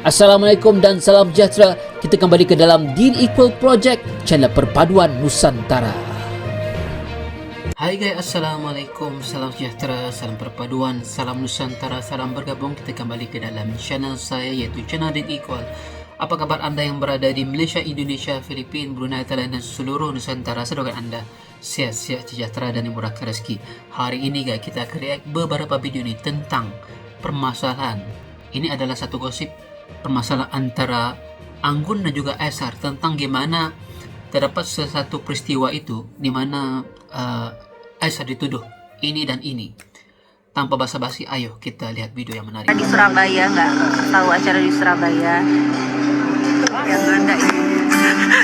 Assalamualaikum dan salam sejahtera. Kita kembali ke dalam Deal Equal Project, channel perpaduan Nusantara. Hai guys, Assalamualaikum, salam sejahtera, salam perpaduan, salam Nusantara, salam bergabung. Kita kembali ke dalam channel saya, iaitu channel Deal Equal. Apa kabar anda yang berada di Malaysia, Indonesia, Filipina, Brunei, Thailand dan seluruh Nusantara? Semoga anda sehat-sehat, sejahtera dan dimurahkan rezeki. Hari ini guys, kita akan react beberapa video nih tentang permasalahan. Ini adalah satu gosip permasalahan antara Anggun dan juga Aisar tentang gimana terdapat sesuatu peristiwa itu di mana Aisar dituduh ini dan ini. Tanpa basa-basi, ayo kita lihat video yang menarik. Di Surabaya, nggak tahu acara di Surabaya yang ngadain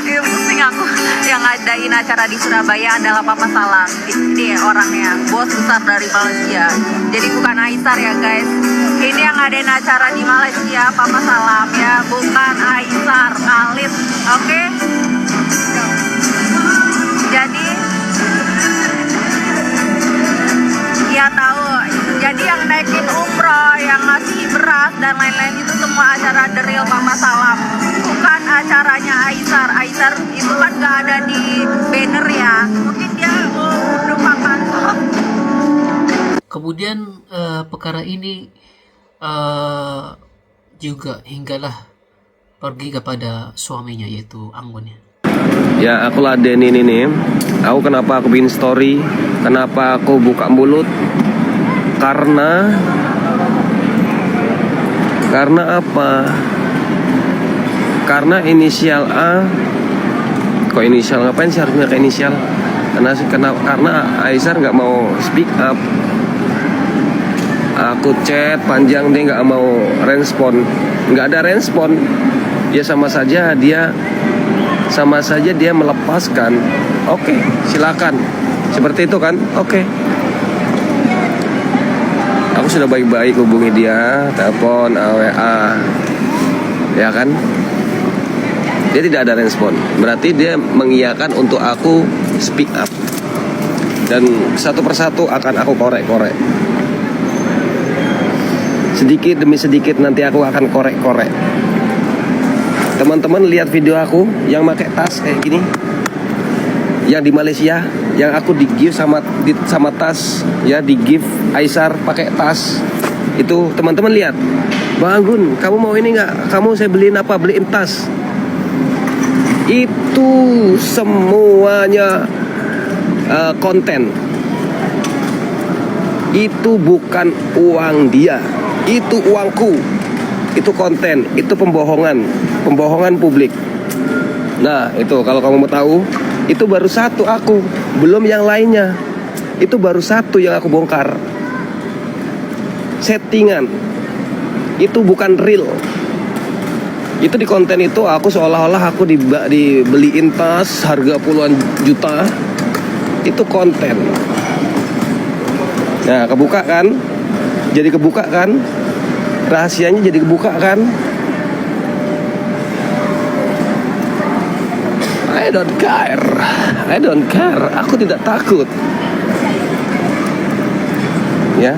ya pusing aku, yang ngadain acara di Surabaya adalah Papa Salam. Dia orangnya bos besar dari Malaysia, jadi bukan Aisar ya guys. Ini yang ngadain acara di Malaysia Papa Salam ya, bukan Aisar Khalid, oke? Jadi ya tahu, jadi yang naikin umroh, yang ngasih beras dan lain-lain itu semua acara The Real Papa Salam, bukan acaranya Aisar. Aisar itu kan gak ada di banner ya, mungkin dia merupakan. Kemudian perkara ini juga hinggalah pergi kepada suaminya, yaitu Anggun ya. Ya, aku ladenin ini. Aku kenapa aku bikin story, kenapa aku buka mulut? Karena apa? Karena inisial A. Kok inisial, ngapain sih harusnya ke inisial? Karena Aisar nggak mau speak up. Aku chat panjang, dia nggak mau respon. Nggak ada respon. Ya sama saja dia melepaskan. Oke, silakan. Seperti itu kan? Oke. Aku sudah baik-baik hubungi dia, telepon, WA. Ya kan? Dia tidak ada respon. Berarti dia mengiyakan untuk aku speak up. Dan satu persatu akan aku korek-korek. Sedikit demi sedikit nanti aku akan korek-korek. Teman-teman lihat video aku yang pakai tas kayak gini, yang di Malaysia, yang aku di gift sama tas ya, di gift Aisar pakai tas itu. Teman-teman lihat, Bang Anggun, kamu mau ini nggak? Kamu saya beliin apa? Beliin tas. Itu semuanya konten. Itu bukan uang dia, itu uangku. Itu konten, itu pembohongan publik. Nah, itu kalau kamu mau tahu, itu baru satu aku, belum yang lainnya. Itu baru satu yang aku bongkar. Settingan. Itu bukan real. Itu di konten itu aku seolah-olah aku dibeliin tas harga puluhan juta. Itu konten. Nah, kebuka kan? Jadi kebuka kan? Rahasianya jadi kebuka kan? I don't care. Aku tidak takut. Ya.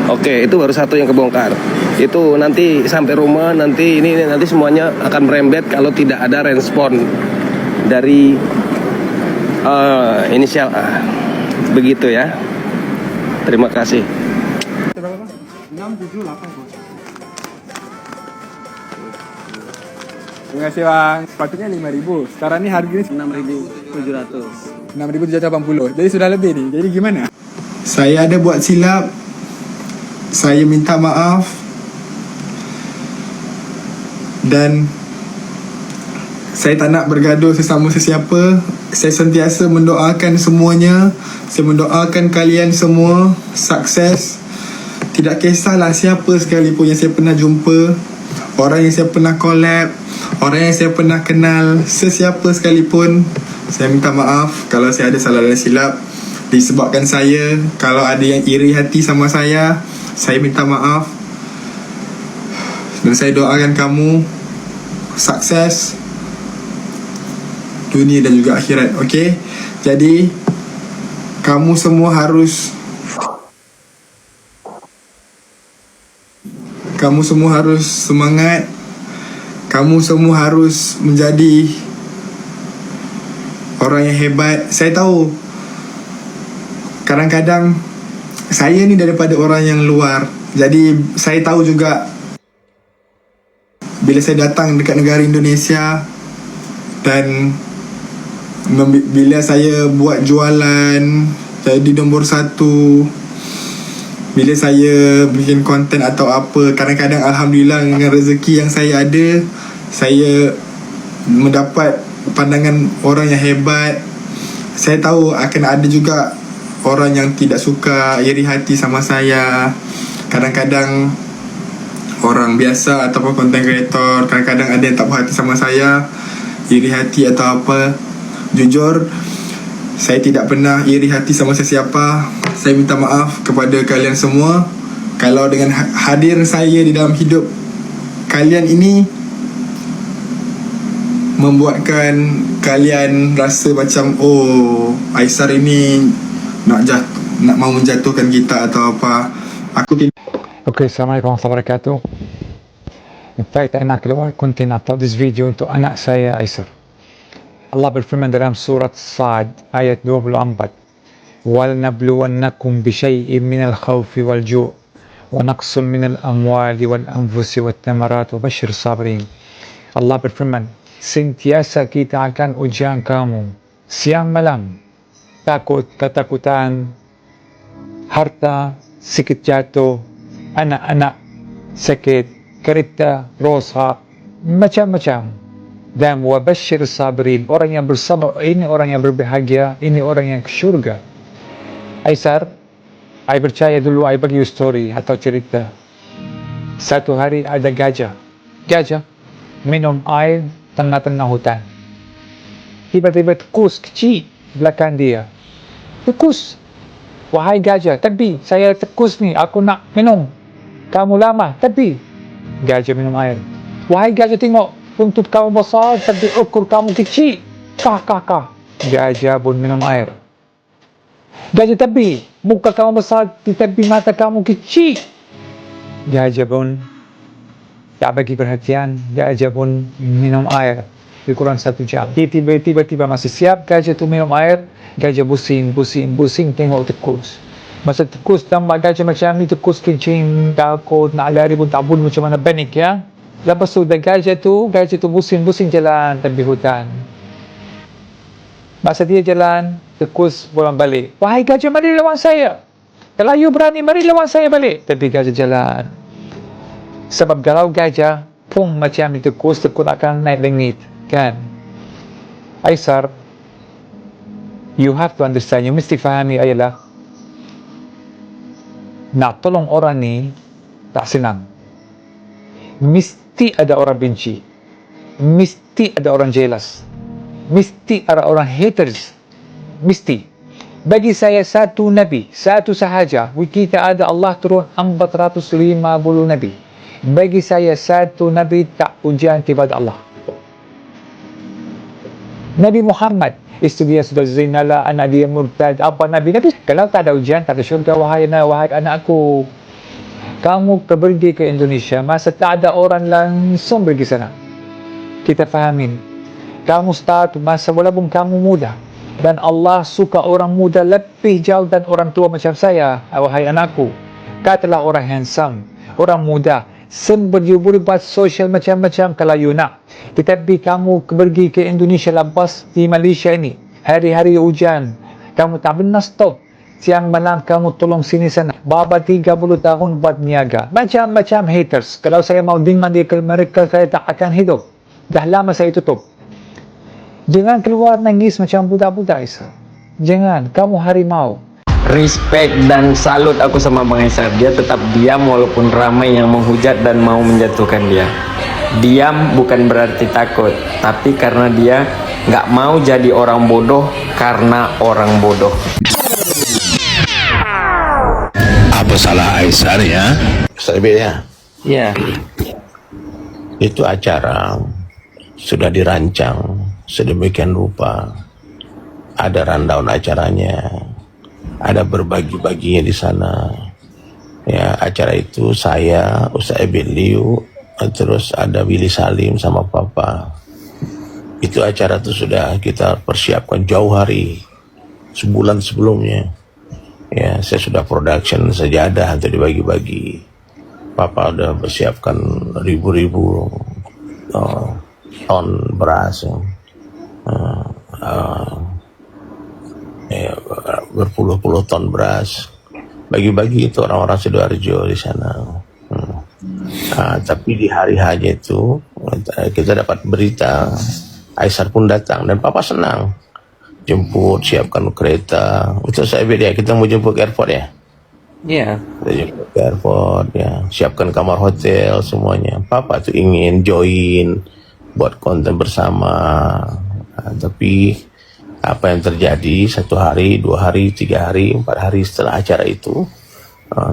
Oke, itu baru satu yang kebongkar. Itu nanti sampai rumah, nanti semuanya akan merembet kalau tidak ada respon dari inisial A. Begitu ya. Terima kasih. 678 bos. Terima kasih bang. Sepatutnya 5.000. Sekarang ini harganya 6.700. 6.780. Jadi sudah lebih nih. Jadi gimana? Saya ada buat silap. Saya minta maaf. Dan saya tak nak bergaduh sesama sesiapa. Saya sentiasa mendoakan semuanya. Saya mendoakan kalian semua sukses. Tidak kisahlah siapa sekalipun yang saya pernah jumpa, orang yang saya pernah collab, orang yang saya pernah kenal, sesiapa sekalipun, saya minta maaf kalau saya ada salah dan silap. Disebabkan saya, kalau ada yang iri hati sama saya minta maaf. Dan saya doakan kamu sukses dunia dan juga akhirat. Okay? Jadi kamu semua harus kamu semua harus semangat. Kamu semua harus menjadi orang yang hebat. Saya tahu kadang-kadang saya ni daripada orang yang luar. Jadi saya tahu juga bila saya datang dekat negara Indonesia dan bila saya buat jualan jadi nombor 1, bila saya bikin konten atau apa, kadang-kadang alhamdulillah dengan rezeki yang saya ada, saya mendapat pandangan orang yang hebat. Saya tahu akan ada juga orang yang tidak suka, iri hati sama saya. Kadang-kadang orang biasa ataupun content creator, kadang-kadang ada yang tak puas hati sama saya, iri hati atau apa. Jujur, saya tidak pernah iri hati sama sesiapa. Saya minta maaf kepada kalian semua kalau dengan hadir saya di dalam hidup kalian ini membuatkan kalian rasa macam Aisar ini nak mau menjatuhkan kita atau apa. Aku tidak. اوكي السلام عليكم ورحمة الله وبركاته. In fact, أنا keluar كنت نعطي this video untuk anak saya Aisar. Allah berfirman dalam surat Sa'ad ayat 24, وَلْنَبْلُوَنَّكُمْ بِشَيْءٍ مِنَ الْخَوْفِ وَالْجُوعِ وَنَقْصٍ مِنَ الْأَمْوَالِ وَالْأَنْفُسِ وَالثَّمَرَاتِ وَبَشِّرِ الصَّابِرِينَ. Allah berfirman, sentiasa kita akan ujian kamu siang malam, takut, ketakutan, harta sikit jatuh, anak-anak sakit, kereta rosak, macam-macam. Dan wabashir sabirin, orang yang bersabar, ini orang yang berbahagia, ini orang yang ke syurga. Aisar, I percaya dulu, I bagi you story atau cerita. Satu hari ada gajah minum air tengah-tengah hutan. Tiba-tiba tikus kecil belakang dia. Tikus, wahai gajah, tepi, saya tikus ni, aku nak minum. Kamu lama, tepi. Gajah minum air. Wahai gajah, tengok, runtut kamu besar, tapi ukur kamu kecil. Kah. Gajah pun minum air. Gajah tepi, muka kamu besar, tetapi mata kamu kecil. Gajah pun tak bagi perhatian. Gajah pun minum air. Lebih kurang 1 jam. Tiba-tiba masih siap gajah tu minum air. Gajah pusing tengok tikus. Masa tikus tambah gajah macam ni, tikus kencing, takut, nak lari pun tak boleh, macam mana, panik ya. Lepas tu gajah tu pusing jalan tepi hutan. Masa dia jalan, tikus pulang balik. Wahai gajah, mari lawan saya. Kalau you berani, mari lawan saya balik. Tapi gajah jalan. Sebab kalau gajah pun macam ni, tikus akan naik langit. Kan? Aisar, you have to understand, you mesti fahami ayalah, nak tolong orang ni tak senang. Mesti ada orang benci, mesti ada orang jealous, mesti ada orang haters, mesti. Bagi saya satu nabi, satu sahaja, kita ada Allah turun 450 nabi. Bagi saya satu nabi tak ujian kepada Allah. Nabi Muhammad, isteri dia sudah zinala, anak dia murtad, apa Nabi kalau tak ada ujian, tak ada syurga. Wahai anakku, kamu pergi ke Indonesia, masa tak ada orang langsung pergi sana. Kita fahamin, kamu start masa walaupun kamu muda, dan Allah suka orang muda lebih jauh dan orang tua macam saya. Wahai anakku, katalah orang handsome, orang muda, you boleh buat social macam-macam kalau you nak. Tetapi kamu pergi ke Indonesia, lepas di Malaysia ini, hari-hari hujan, kamu tak pernah stop. Siang malam kamu tolong sini sana. Baba 30 tahun buat niaga. Macam-macam haters. Kalau saya mau demand ke mereka, saya tak akan hidup. Dah lama saya tutup. Jangan keluar nangis macam budak-budak, Isa. Jangan, kamu harimau. Respect dan salut aku sama Bang Aisar. Dia tetap diam walaupun ramai yang menghujat dan mau menjatuhkan dia. Diam bukan berarti takut, tapi karena dia nggak mau jadi orang bodoh karena orang bodoh. Apa salah Aisar ya? Ustaz Ibit ya? Ya. Itu acara sudah dirancang sedemikian rupa. Ada rundown acaranya, ada berbagi-baginya di sana. Ya, acara itu saya, Ustaz Ebin Liu, terus ada Willy Salim sama Papa. Itu acara itu sudah kita persiapkan jauh hari, sebulan sebelumnya. Ya, saya sudah production sajadah untuk dibagi-bagi. Papa udah persiapkan ribu-ribu ton beras, berpuluh-puluh ton beras. Bagi-bagi itu orang-orang Sidoarjo di sana. Tapi di hari H itu kita dapat berita Aisar pun datang dan Papa senang. Jemput, siapkan kereta. Itu saya beda, kita mau jemput ke airport ya. Iya. Kita jemput ke airport ya, siapkan kamar hotel semuanya. Papa tuh ingin join buat konten bersama. Tapi apa yang terjadi 1 hari, 2 hari, 3 hari, 4 hari setelah acara itu,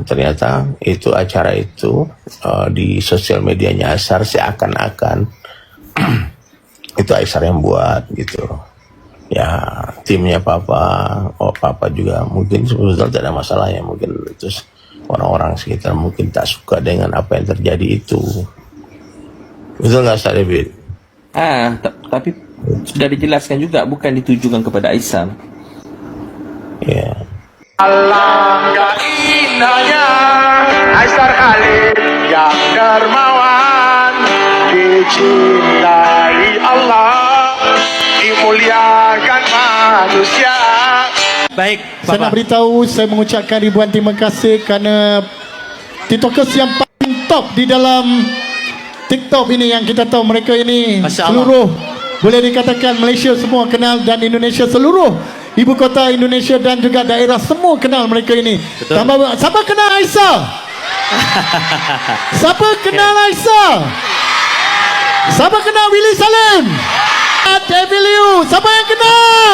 ternyata itu acara itu di sosial medianya Aisar seakan-akan itu Aisar yang buat gitu. Ya, timnya Papa juga mungkin sebetulnya tidak ada masalah ya, mungkin terus orang-orang sekitar mungkin tak suka dengan apa yang terjadi itu. Betul nggak, Ustaz David? Tapi sudah dijelaskan juga bukan ditujukan kepada Aisar. Ya. Alangkah indahnya Aisar Khalid yang dermawan, dicintai Allah, dimuliakan manusia. Baik, Saya nak beritahu, saya mengucapkan ribuan terima kasih kerana TikTokers yang paling top di dalam TikTok ini, yang kita tahu mereka ini seluruh, boleh dikatakan Malaysia semua kenal, dan Indonesia seluruh ibu kota Indonesia dan juga daerah semua kenal mereka ini. Siapa kenal Aisar? Siapa kenal Aisar? Siapa kenal Willy Salim? David Liu, siapa yang kenal?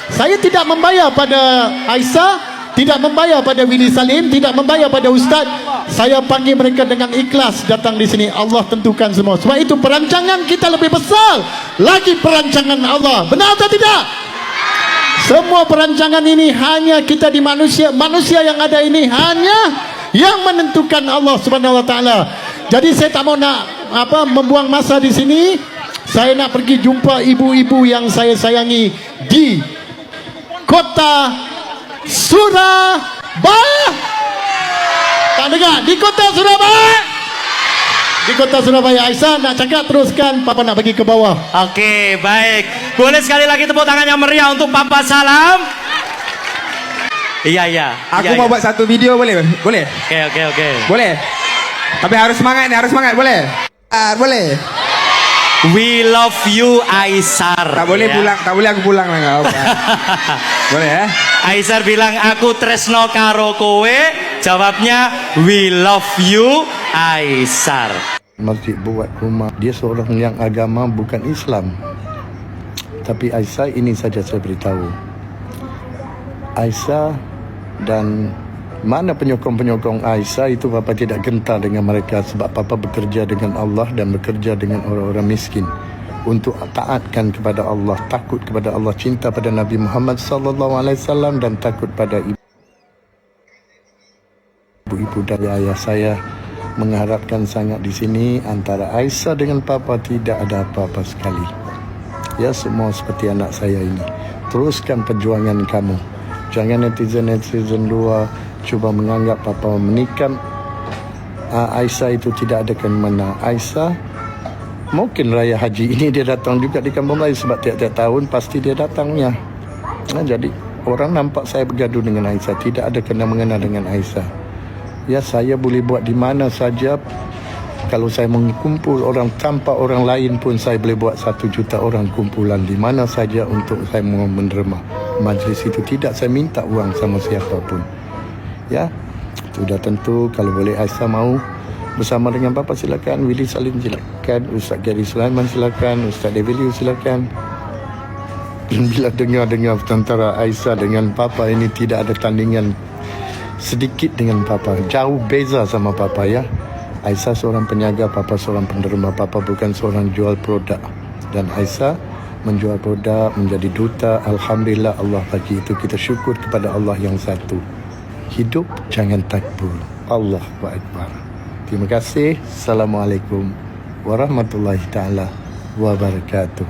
Saya tidak membayar pada Aisar, tidak membayar pada Willy Salim, tidak membayar pada Ustaz. Saya panggil mereka dengan ikhlas datang di sini. Allah tentukan semua. Sebab itu perancangan kita lebih besar lagi perancangan Allah. Benar atau tidak? Semua perancangan ini hanya kita di manusia. Manusia yang ada ini hanya yang menentukan Allah Subhanahu Wa Taala. Jadi saya tak mau nak membuang masa di sini. Saya nak pergi jumpa ibu-ibu yang saya sayangi di kota Surabaya. Tak dengar? Di kota Surabaya. Di kota Surabaya. Aisyah nak cakap, teruskan. Papa nak pergi ke bawah. Oke, baik. Boleh sekali lagi tepuk tangan yang meriah untuk Papa Salam. Iya. Aku mau buat satu video, boleh? Boleh? Oke. Boleh? Tapi harus semangat nih, harus semangat, boleh? Boleh? We love you, Aisar. Tak boleh pulang, tak boleh aku pulang lah. Boleh ya? Aisar bilang aku tresno karo kowe. Jawabnya we love you, Aisar. Masjid buat rumah. Dia seorang yang agama bukan Islam. Tapi Aisyah ini saja saya beritahu. Aisyah dan mana penyokong-penyokong Aisyah itu, Papa tidak gentar dengan mereka, sebab Papa bekerja dengan Allah dan bekerja dengan orang-orang miskin untuk taatkan kepada Allah, takut kepada Allah, cinta pada Nabi Muhammad SAW, dan takut pada ibu-ibu dari ayah saya. Mengharapkan sangat di sini antara Aisyah dengan Papa tidak ada apa-apa sekali. Ya, semua seperti anak saya ini. Teruskan perjuangan kamu. Jangan netizen luar cuba menganggap Papa menikam Aisyah itu tidak ada ke mana. Aisyah mungkin raya haji ini dia datang juga di kampung Melayu, sebab tiap-tiap tahun pasti dia datangnya. Jadi orang nampak saya bergaduh dengan Aisyah, tidak ada kena-mengena dengan Aisyah. Ya, saya boleh buat di mana saja. Kalau saya mengumpul orang tanpa orang lain pun, saya boleh buat 1 juta orang kumpulan di mana saja untuk saya mau menerima majlis itu. Tidak saya minta uang sama siapapun. Ya, sudah tentu. Kalau boleh Aisyah mau bersama dengan Papa silakan. Willy Salim silakan. Ustaz Gary Sulaiman silakan. Ustaz David Liu silakan. Bila dengar tentara Aisyah dengan Papa ini tidak ada tandingan sedikit dengan Papa. Jauh beza sama Papa ya. Aisyah seorang penyaga, Papa seorang penerima. Papa bukan seorang jual produk. Dan Aisyah menjual produk, menjadi duta. Alhamdulillah Allah bagi itu. Kita syukur kepada Allah yang satu. Hidup jangan takbur. Allahu Akbar. Terima kasih. Assalamualaikum warahmatullahi taala wabarakatuh.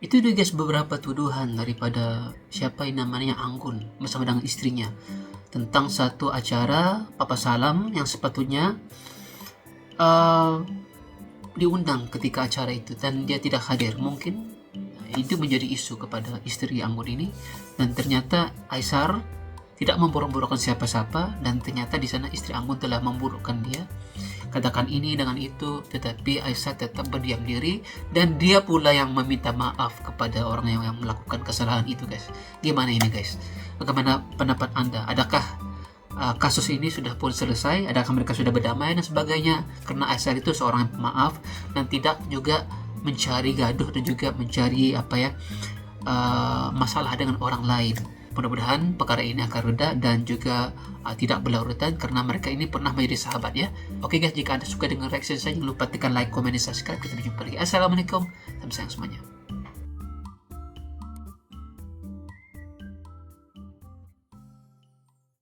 Itu dia guys beberapa tuduhan daripada siapa yang namanya Anggun bersama dengan istrinya tentang satu acara Papa Salam yang sepatutnya diundang ketika acara itu dan dia tidak hadir. Mungkin itu menjadi isu kepada istri Anggun ini, dan ternyata Aisar tidak memburuk-burukkan siapa-siapa, dan ternyata di sana istri Anggun telah memburukkan dia, katakan ini dengan itu, tetapi Aisyah tetap berdiam diri dan dia pula yang meminta maaf kepada orang yang melakukan kesalahan itu guys. Gimana ini guys? Bagaimana pendapat Anda? Adakah kasus ini sudah pun selesai? Adakah mereka sudah berdamai dan sebagainya? Karena Aisyah itu seorang yang pemaaf dan tidak juga mencari gaduh dan juga mencari masalah dengan orang lain. Mudah-mudahan perkara ini akan reda dan juga tidak berlarutan karena mereka ini pernah menjadi sahabat ya. Oke guys, jika Anda suka dengan reaction saya, jangan lupa tekan like, komen, dan subscribe. Kita jumpa lagi. Assalamualaikum. Salam sayang semuanya.